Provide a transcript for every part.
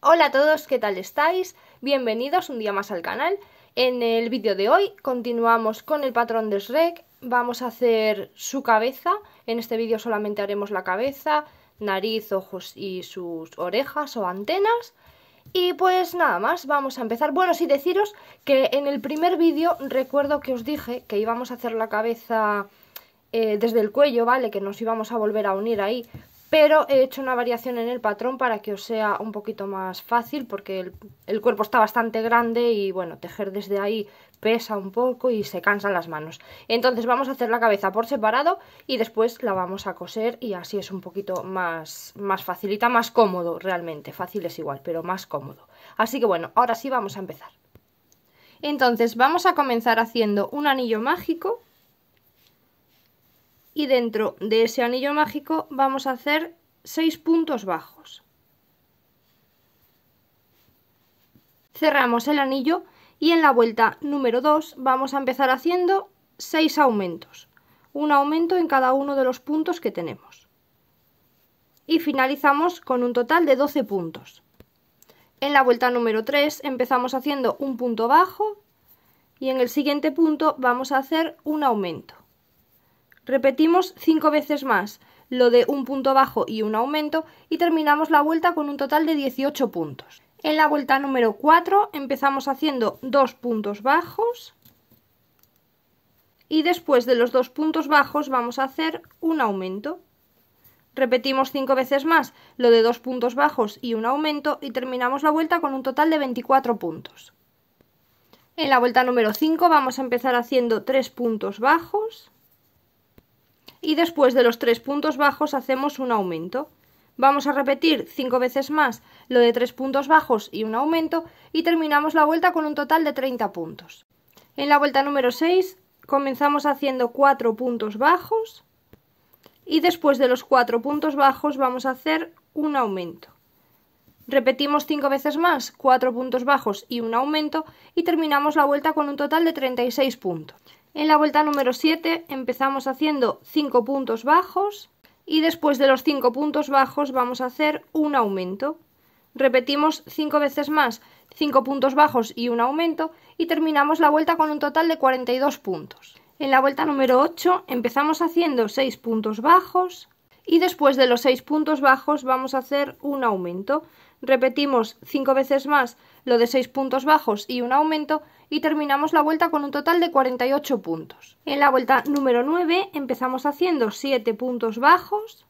Hola a todos, ¿qué tal estáis? Bienvenidos un día más al canal. En el vídeo de hoy continuamos con el patrón de Shrek. Vamos a hacer su cabeza. En este vídeo solamente haremos la cabeza, nariz, ojos y sus orejas o antenas. Y pues nada más, vamos a empezar. Bueno, sí, deciros que en el primer vídeo recuerdo que os dije que íbamos a hacer la cabeza desde el cuello, ¿vale? Que nos íbamos a volver a unir ahí. Pero he hecho una variación en el patrón para que os sea un poquito más fácil, porque el cuerpo está bastante grande y bueno, tejer desde ahí pesa un poco y se cansan las manos. Entonces vamos a hacer la cabeza por separado y después la vamos a coser y así es un poquito más facilita, más cómodo realmente. Fácil es igual, pero más cómodo. Así que bueno, ahora sí vamos a empezar. Entonces vamos a comenzar haciendo un anillo mágico. Y dentro de ese anillo mágico vamos a hacer 6 puntos bajos. Cerramos el anillo y en la vuelta número 2 vamos a empezar haciendo 6 aumentos. Un aumento en cada uno de los puntos que tenemos. Y finalizamos con un total de 12 puntos. En la vuelta número 3 empezamos haciendo un punto bajo y en el siguiente punto vamos a hacer un aumento. Repetimos 5 veces más lo de un punto bajo y un aumento y terminamos la vuelta con un total de 18 puntos. En la vuelta número 4 empezamos haciendo 2 puntos bajos y después de los 2 puntos bajos vamos a hacer un aumento. Repetimos 5 veces más lo de 2 puntos bajos y un aumento y terminamos la vuelta con un total de 24 puntos. En la vuelta número 5 vamos a empezar haciendo 3 puntos bajos. Y después de los 3 puntos bajos hacemos un aumento. Vamos a repetir 5 veces más lo de 3 puntos bajos y un aumento y terminamos la vuelta con un total de 30 puntos. En la vuelta número 6 comenzamos haciendo 4 puntos bajos y después de los 4 puntos bajos vamos a hacer un aumento. Repetimos 5 veces más 4 puntos bajos y un aumento y terminamos la vuelta con un total de 36 puntos. En la vuelta número 7 empezamos haciendo 5 puntos bajos y después de los 5 puntos bajos vamos a hacer un aumento. Repetimos 5 veces más 5 puntos bajos y un aumento y terminamos la vuelta con un total de 42 puntos. En la vuelta número 8 empezamos haciendo 6 puntos bajos y después de los 6 puntos bajos vamos a hacer un aumento. Repetimos 5 veces más lo de 6 puntos bajos y un aumento y terminamos la vuelta con un total de 48 puntos. En la vuelta número 9 empezamos haciendo 7 puntos bajos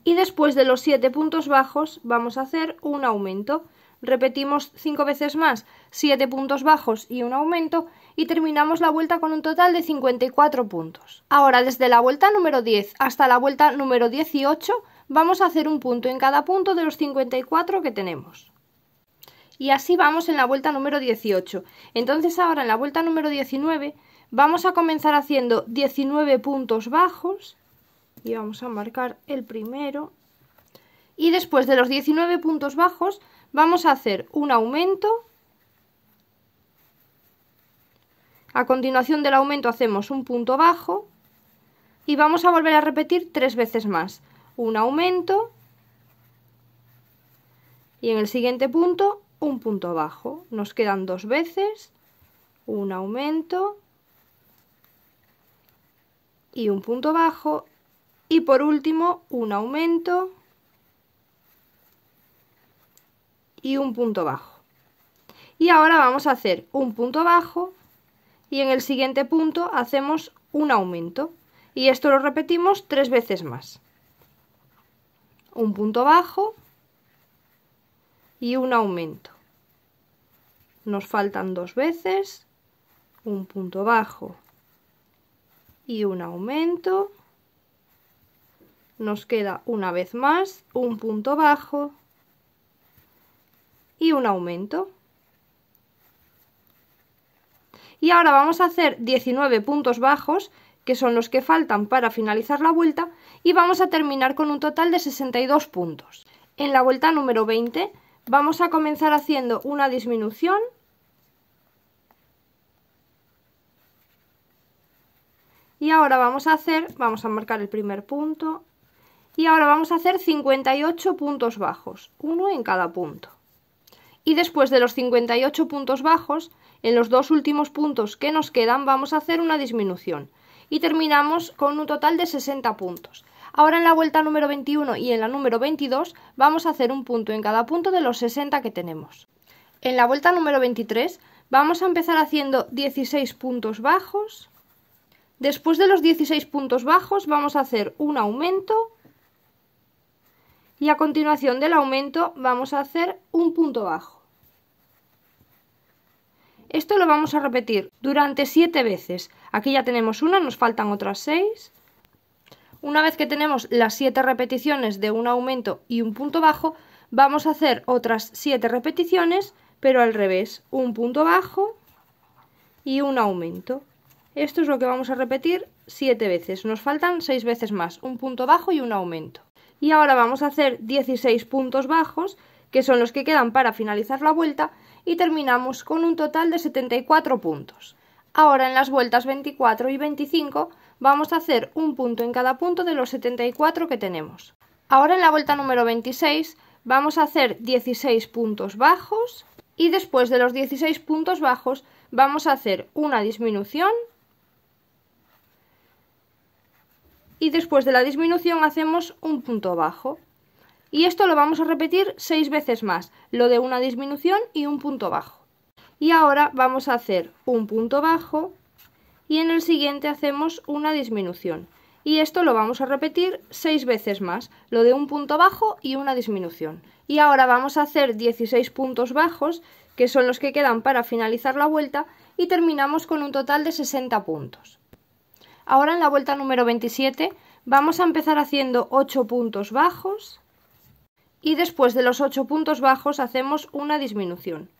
y después de los 7 puntos bajos vamos a hacer un aumento. Repetimos 5 veces más 7 puntos bajos y un aumento y terminamos la vuelta con un total de 54 puntos. Ahora desde la vuelta número 10 hasta la vuelta número 18 vamos a hacer un punto en cada punto de los 54 que tenemos. Y así vamos en la vuelta número 18. Entonces ahora en la vuelta número 19 vamos a comenzar haciendo 19 puntos bajos y vamos a marcar el primero. Y después de los 19 puntos bajos vamos a hacer un aumento. A continuación del aumento hacemos un punto bajo y vamos a volver a repetir 3 veces más. Un aumento y en el siguiente punto un punto bajo. Nos quedan 2 veces, un aumento y un punto bajo y por último un aumento y un punto bajo. Y ahora vamos a hacer un punto bajo y en el siguiente punto hacemos un aumento y esto lo repetimos 3 veces más. Un punto bajo y un aumento. Nos faltan 2 veces, un punto bajo y un aumento. Nos queda una vez más un punto bajo y un aumento. Y ahora vamos a hacer 19 puntos bajos, que son los que faltan para finalizar la vuelta, y vamos a terminar con un total de 62 puntos. En la vuelta número 20 vamos a comenzar haciendo una disminución y ahora vamos a marcar el primer punto y ahora vamos a hacer 58 puntos bajos, uno en cada punto. Y después de los 58 puntos bajos, en los dos últimos puntos que nos quedan vamos a hacer una disminución. Y terminamos con un total de 60 puntos. Ahora en la vuelta número 21 y en la número 22 vamos a hacer un punto en cada punto de los 60 que tenemos. En la vuelta número 23 vamos a empezar haciendo 16 puntos bajos. Después de los 16 puntos bajos vamos a hacer un aumento. Y a continuación del aumento vamos a hacer un punto bajo. Esto lo vamos a repetir durante 7 veces. Aquí ya tenemos una, nos faltan otras 6. Una vez que tenemos las 7 repeticiones de un aumento y un punto bajo, vamos a hacer otras 7 repeticiones, pero al revés. Un punto bajo y un aumento. Esto es lo que vamos a repetir 7 veces. Nos faltan 6 veces más, un punto bajo y un aumento. Y ahora vamos a hacer 16 puntos bajos, que son los que quedan para finalizar la vuelta, y terminamos con un total de 74 puntos. Ahora en las vueltas 24 y 25 vamos a hacer un punto en cada punto de los 74 que tenemos. Ahora en la vuelta número 26 vamos a hacer 16 puntos bajos y después de los 16 puntos bajos vamos a hacer una disminución y después de la disminución hacemos un punto bajo. Y esto lo vamos a repetir 6 veces más, lo de una disminución y un punto bajo. Y ahora vamos a hacer un punto bajo y en el siguiente hacemos una disminución. Y esto lo vamos a repetir 6 veces más, lo de un punto bajo y una disminución. Y ahora vamos a hacer 16 puntos bajos, que son los que quedan para finalizar la vuelta, y terminamos con un total de 60 puntos. Ahora en la vuelta número 27 vamos a empezar haciendo 8 puntos bajos. Y después de los 8 puntos bajos hacemos una disminución.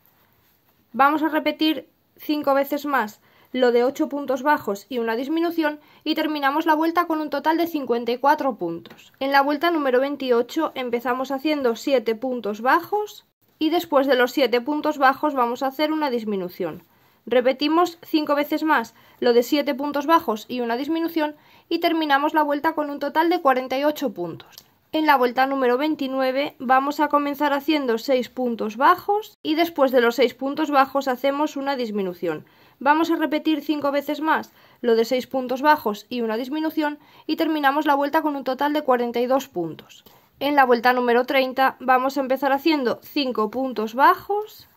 Vamos a repetir 5 veces más lo de 8 puntos bajos y una disminución y terminamos la vuelta con un total de 54 puntos. En la vuelta número 28 empezamos haciendo 7 puntos bajos y después de los 7 puntos bajos vamos a hacer una disminución. Repetimos 5 veces más lo de 7 puntos bajos y una disminución y terminamos la vuelta con un total de 48 puntos. En la vuelta número 29 vamos a comenzar haciendo 6 puntos bajos y después de los 6 puntos bajos hacemos una disminución. Vamos a repetir 5 veces más lo de 6 puntos bajos y una disminución y terminamos la vuelta con un total de 42 puntos. En la vuelta número 30 vamos a empezar haciendo 5 puntos bajos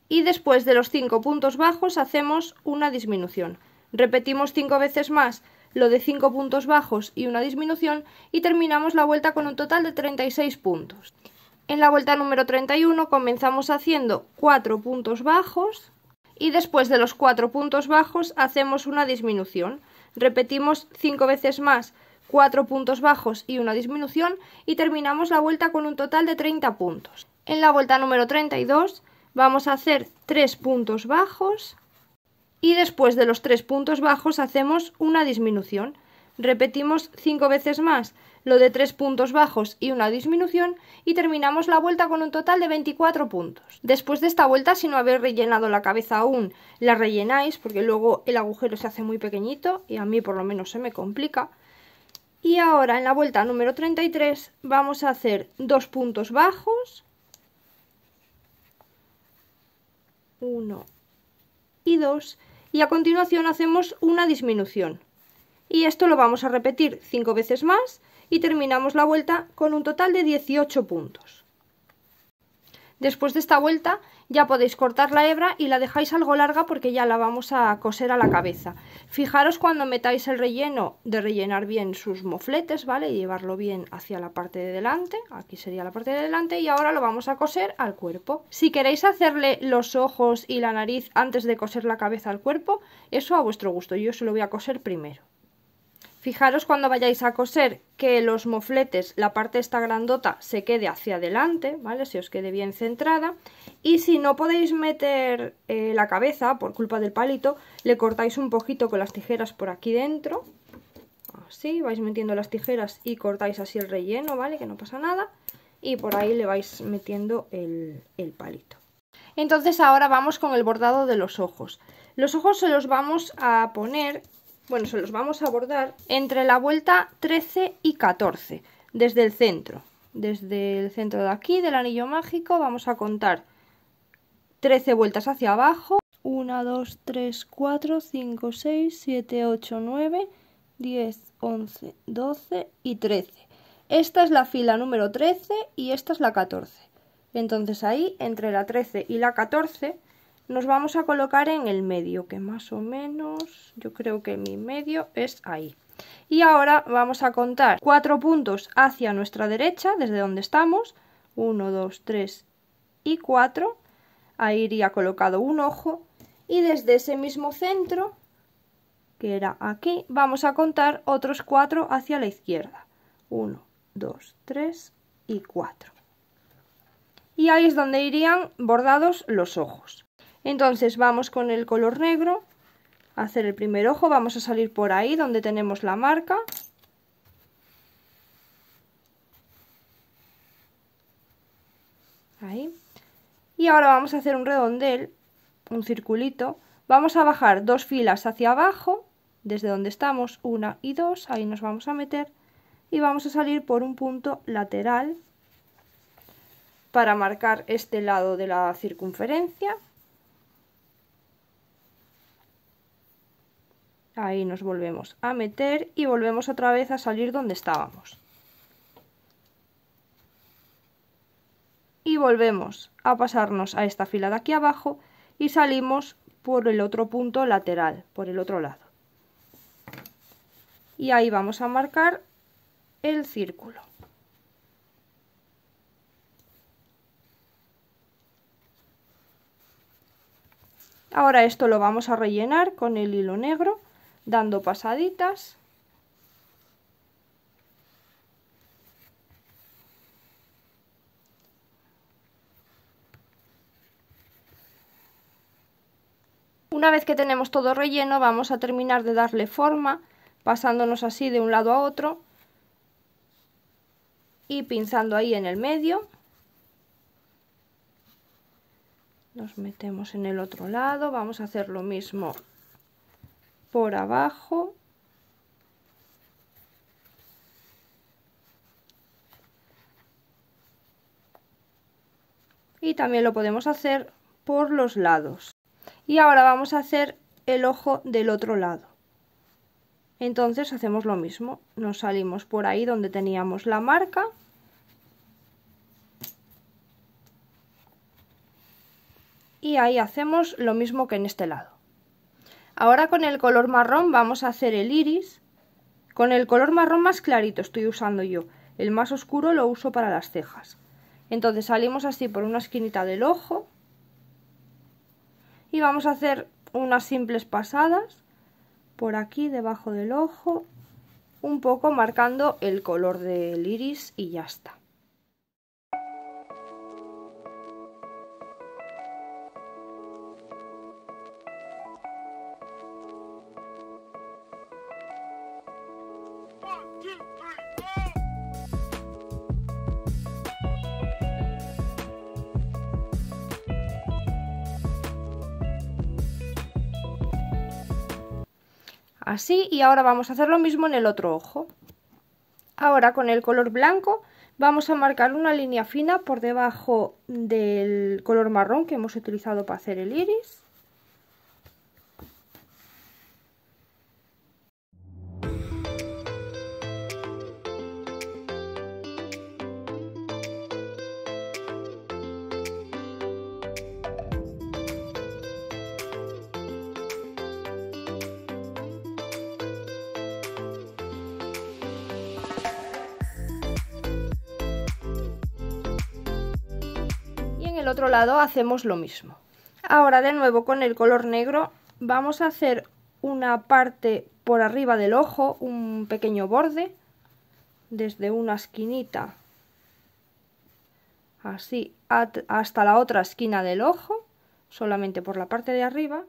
y después de los 5 puntos bajos hacemos una disminución. Repetimos 5 veces más lo de 5 puntos bajos y una disminución y terminamos la vuelta con un total de 36 puntos. En la vuelta número 31 comenzamos haciendo 4 puntos bajos y después de los 4 puntos bajos hacemos una disminución. Repetimos 5 veces más 4 puntos bajos y una disminución y terminamos la vuelta con un total de 30 puntos. En la vuelta número 32 vamos a hacer 3 puntos bajos y después de los 3 puntos bajos hacemos una disminución. Repetimos 5 veces más lo de 3 puntos bajos y una disminución y terminamos la vuelta con un total de 24 puntos. Después de esta vuelta, si no habéis rellenado la cabeza aún, la rellenáis porque luego el agujero se hace muy pequeñito y a mí por lo menos se me complica. Y ahora en la vuelta número 33 vamos a hacer 2 puntos bajos, 1 y 2, y a continuación hacemos una disminución. Y esto lo vamos a repetir 5 veces más y terminamos la vuelta con un total de 18 puntos. Después de esta vuelta ya podéis cortar la hebra y la dejáis algo larga porque ya la vamos a coser a la cabeza. Fijaros cuando metáis el relleno de rellenar bien sus mofletes, ¿vale? Y llevarlo bien hacia la parte de delante. Aquí sería la parte de delante y ahora lo vamos a coser al cuerpo. Si queréis hacerle los ojos y la nariz antes de coser la cabeza al cuerpo, eso a vuestro gusto. Yo se lo voy a coser primero. Fijaros cuando vayáis a coser que los mofletes, la parte esta grandota, se quede hacia adelante, ¿vale? Se os quede bien centrada. Y si no podéis meter la cabeza por culpa del palito, le cortáis un poquito con las tijeras por aquí dentro. Así, vais metiendo las tijeras y cortáis así el relleno, ¿vale? Que no pasa nada. Y por ahí le vais metiendo el palito. Entonces ahora vamos con el bordado de los ojos. Los ojos se los vamos a poner... Bueno, se los vamos a bordar entre la vuelta 13 y 14, desde el centro. Desde el centro de aquí, del anillo mágico, vamos a contar 13 vueltas hacia abajo. 1, 2, 3, 4, 5, 6, 7, 8, 9, 10, 11, 12 y 13. Esta es la fila número 13 y esta es la 14. Entonces ahí, entre la 13 y la 14, nos vamos a colocar en el medio, que más o menos, yo creo que mi medio es ahí. Y ahora vamos a contar 4 puntos hacia nuestra derecha, desde donde estamos. 1, 2, 3 y 4. Ahí iría colocado un ojo. Y desde ese mismo centro, que era aquí, vamos a contar otros 4 hacia la izquierda. 1, 2, 3 y 4. Y ahí es donde irían bordados los ojos. Entonces vamos con el color negro a hacer el primer ojo. Vamos a salir por ahí donde tenemos la marca. Ahí. Y ahora vamos a hacer un redondel, un circulito. Vamos a bajar 2 filas hacia abajo, desde donde estamos, 1 y 2, ahí nos vamos a meter. Y vamos a salir por un punto lateral para marcar este lado de la circunferencia. Ahí nos volvemos a meter y volvemos otra vez a salir donde estábamos. Y volvemos a pasarnos a esta fila de aquí abajo y salimos por el otro punto lateral, por el otro lado. Y ahí vamos a marcar el círculo. Ahora esto lo vamos a rellenar con el hilo negro, dando pasaditas. Una vez que tenemos todo relleno, vamos a terminar de darle forma, pasándonos así de un lado a otro y pinzando ahí en el medio. Nos metemos en el otro lado, vamos a hacer lo mismo por abajo. Y también lo podemos hacer por los lados. Y ahora vamos a hacer el ojo del otro lado. Entonces hacemos lo mismo, nos salimos por ahí donde teníamos la marca. Y ahí hacemos lo mismo que en este lado. Ahora con el color marrón vamos a hacer el iris. Con el color marrón más clarito estoy usando yo. El más oscuro lo uso para las cejas. Entonces salimos así por una esquinita del ojo. Y vamos a hacer unas simples pasadas por aquí debajo del ojo, un poco marcando el color del iris y ya está. Así, y ahora vamos a hacer lo mismo en el otro ojo. Ahora con el color blanco vamos a marcar una línea fina por debajo del color marrón que hemos utilizado para hacer el iris. En el otro lado hacemos lo mismo. Ahora de nuevo con el color negro vamos a hacer una parte por arriba del ojo, un pequeño borde, desde una esquinita así hasta la otra esquina del ojo, solamente por la parte de arriba.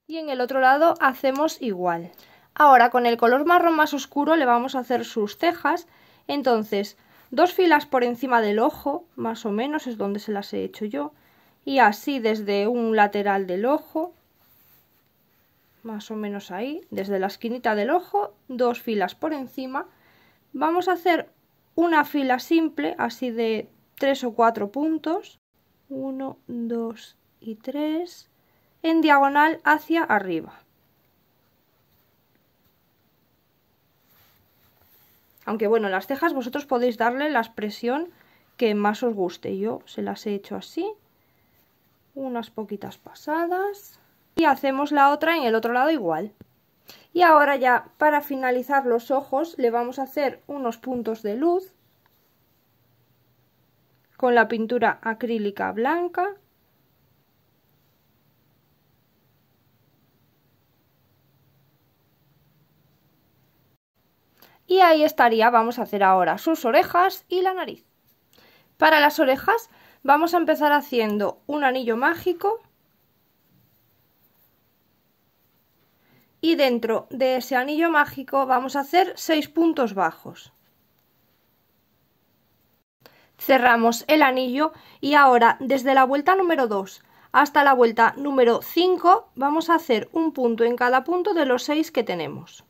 Y en el otro lado hacemos igual. Ahora con el color marrón más oscuro le vamos a hacer sus cejas. Entonces 2 filas por encima del ojo, más o menos es donde se las he hecho yo. Y así desde un lateral del ojo, más o menos ahí, desde la esquinita del ojo, 2 filas por encima. Vamos a hacer una fila simple, así de 3 o 4 puntos, 1, 2 y 3, en diagonal hacia arriba. Aunque bueno, las cejas vosotros podéis darle la expresión que más os guste. Yo se las he hecho así, unas poquitas pasadas, y hacemos la otra en el otro lado igual. Y ahora ya para finalizar los ojos le vamos a hacer unos puntos de luz con la pintura acrílica blanca. Y ahí estaría. Vamos a hacer ahora sus orejas y la nariz. Para las orejas vamos a empezar haciendo un anillo mágico y dentro de ese anillo mágico vamos a hacer 6 puntos bajos. Cerramos el anillo y ahora desde la vuelta número 2 hasta la vuelta número 5 vamos a hacer un punto en cada punto de los 6 que tenemos.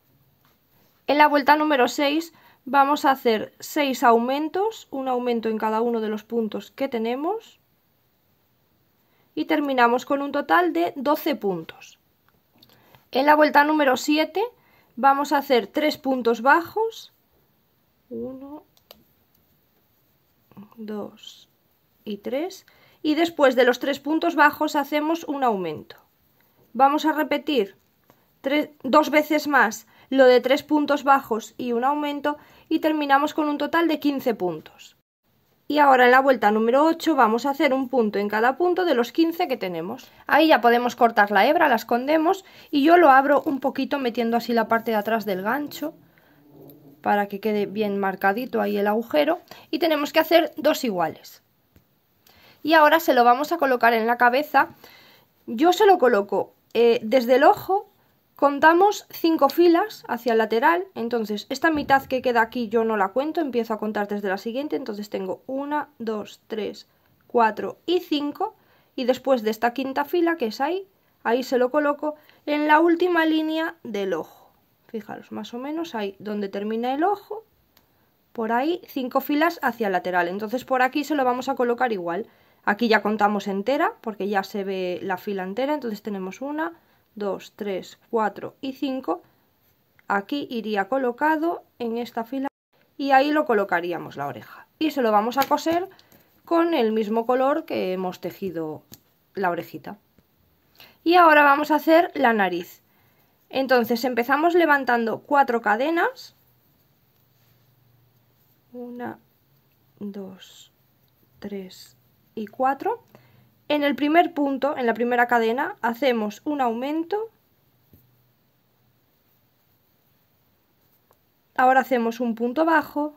En la vuelta número 6 vamos a hacer 6 aumentos, un aumento en cada uno de los puntos que tenemos y terminamos con un total de 12 puntos. En la vuelta número 7 vamos a hacer 3 puntos bajos, 1, 2 y 3, y después de los 3 puntos bajos hacemos un aumento. Vamos a repetir 2 veces más lo de 3 puntos bajos y un aumento y terminamos con un total de 15 puntos. Y ahora en la vuelta número 8 vamos a hacer un punto en cada punto de los 15 que tenemos. Ahí ya podemos cortar la hebra, la escondemos y yo lo abro un poquito metiendo así la parte de atrás del gancho para que quede bien marcadito ahí el agujero, y tenemos que hacer 2 iguales. Y ahora se lo vamos a colocar en la cabeza. Yo se lo coloco desde el ojo. Contamos 5 filas hacia el lateral, entonces esta mitad que queda aquí yo no la cuento, empiezo a contar desde la siguiente, entonces tengo 1, 2, 3, 4 y 5, y después de esta quinta fila que es ahí se lo coloco en la última línea del ojo. Fijaros, más o menos ahí donde termina el ojo, por ahí 5 filas hacia el lateral, entonces por aquí se lo vamos a colocar igual. Aquí ya contamos entera porque ya se ve la fila entera, entonces tenemos 1, 2, 3, 4 y 5. Aquí iría colocado en esta fila y ahí lo colocaríamos la oreja. Y se lo vamos a coser con el mismo color que hemos tejido la orejita. Y ahora vamos a hacer la nariz. Entonces empezamos levantando 4 cadenas. 1, 2, 3 y 4. En el primer punto, en la primera cadena, hacemos un aumento. Ahora hacemos un punto bajo.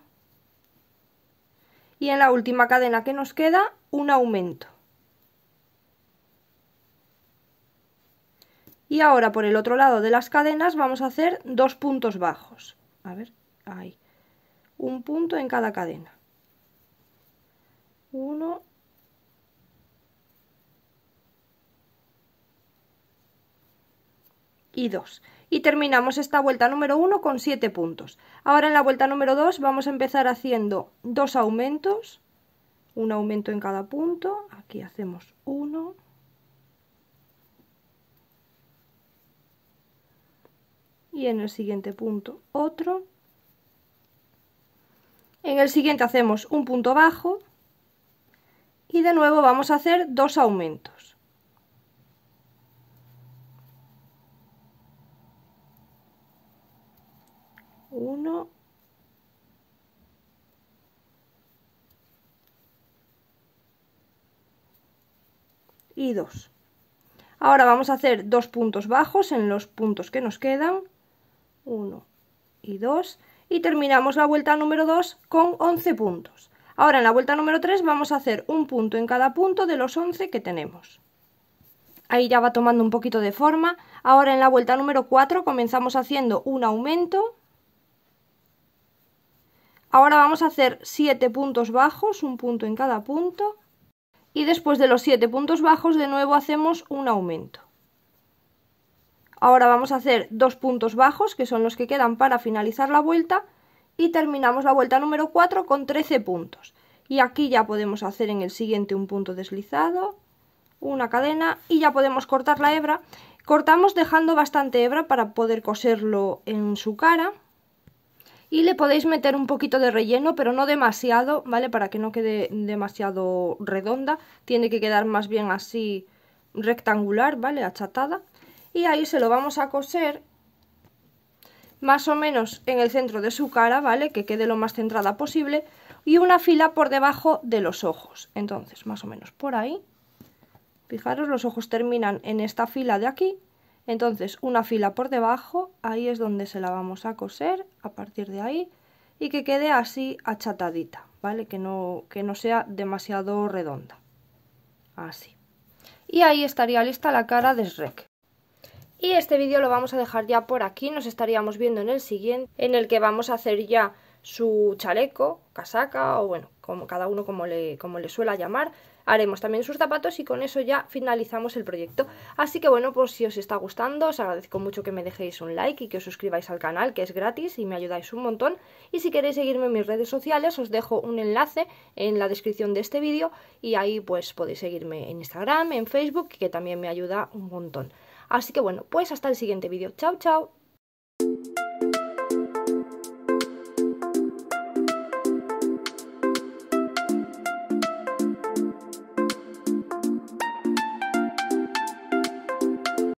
Y en la última cadena que nos queda, un aumento. Y ahora por el otro lado de las cadenas vamos a hacer 2 puntos bajos. A ver, ahí. Un punto en cada cadena. 1 y 2. Y terminamos esta vuelta número 1 con 7 puntos. Ahora en la vuelta número 2 vamos a empezar haciendo 2 aumentos, un aumento en cada punto. Aquí hacemos 1 y en el siguiente punto otro. En el siguiente hacemos un punto bajo y de nuevo vamos a hacer 2 aumentos. Uno y 2. Ahora vamos a hacer 2 puntos bajos en los puntos que nos quedan, 1 y 2, y terminamos la vuelta número 2 con 11 puntos. Ahora en la vuelta número 3 vamos a hacer un punto en cada punto de los 11 que tenemos. Ahí ya va tomando un poquito de forma. Ahora en la vuelta número 4 comenzamos haciendo un aumento. Ahora vamos a hacer 7 puntos bajos, un punto en cada punto. Y después de los 7 puntos bajos de nuevo hacemos un aumento. Ahora vamos a hacer 2 puntos bajos, que son los que quedan para finalizar la vuelta. y terminamos la vuelta número 4 con 13 puntos. Y aquí ya podemos hacer en el siguiente un punto deslizado, una cadena y ya podemos cortar la hebra. Cortamos dejando bastante hebra para poder coserlo en su cara. Y le podéis meter un poquito de relleno, pero no demasiado, ¿vale? Para que no quede demasiado redonda. Tiene que quedar más bien así rectangular, ¿vale? Achatada. Y ahí se lo vamos a coser más o menos en el centro de su cara, ¿vale? Que quede lo más centrada posible. Y una fila por debajo de los ojos. Entonces, más o menos por ahí. Fijaros, los ojos terminan en esta fila de aquí. Entonces una fila por debajo, ahí es donde se la vamos a coser, a partir de ahí, y que quede así achatadita, ¿vale? Que no sea demasiado redonda, así. Y ahí estaría lista la cara de Shrek. Y este vídeo lo vamos a dejar ya por aquí, nos estaríamos viendo en el siguiente, en el que vamos a hacer ya su chaleco, casaca, o bueno, como cada uno como le suela llamar. Haremos también sus zapatos y con eso ya finalizamos el proyecto. Así que bueno, pues si os está gustando, os agradezco mucho que me dejéis un like y que os suscribáis al canal, que es gratis y me ayudáis un montón. Y si queréis seguirme en mis redes sociales, os dejo un enlace en la descripción de este vídeo y ahí pues podéis seguirme en Instagram, en Facebook, que también me ayuda un montón. Así que bueno, pues hasta el siguiente vídeo. Chao, chao.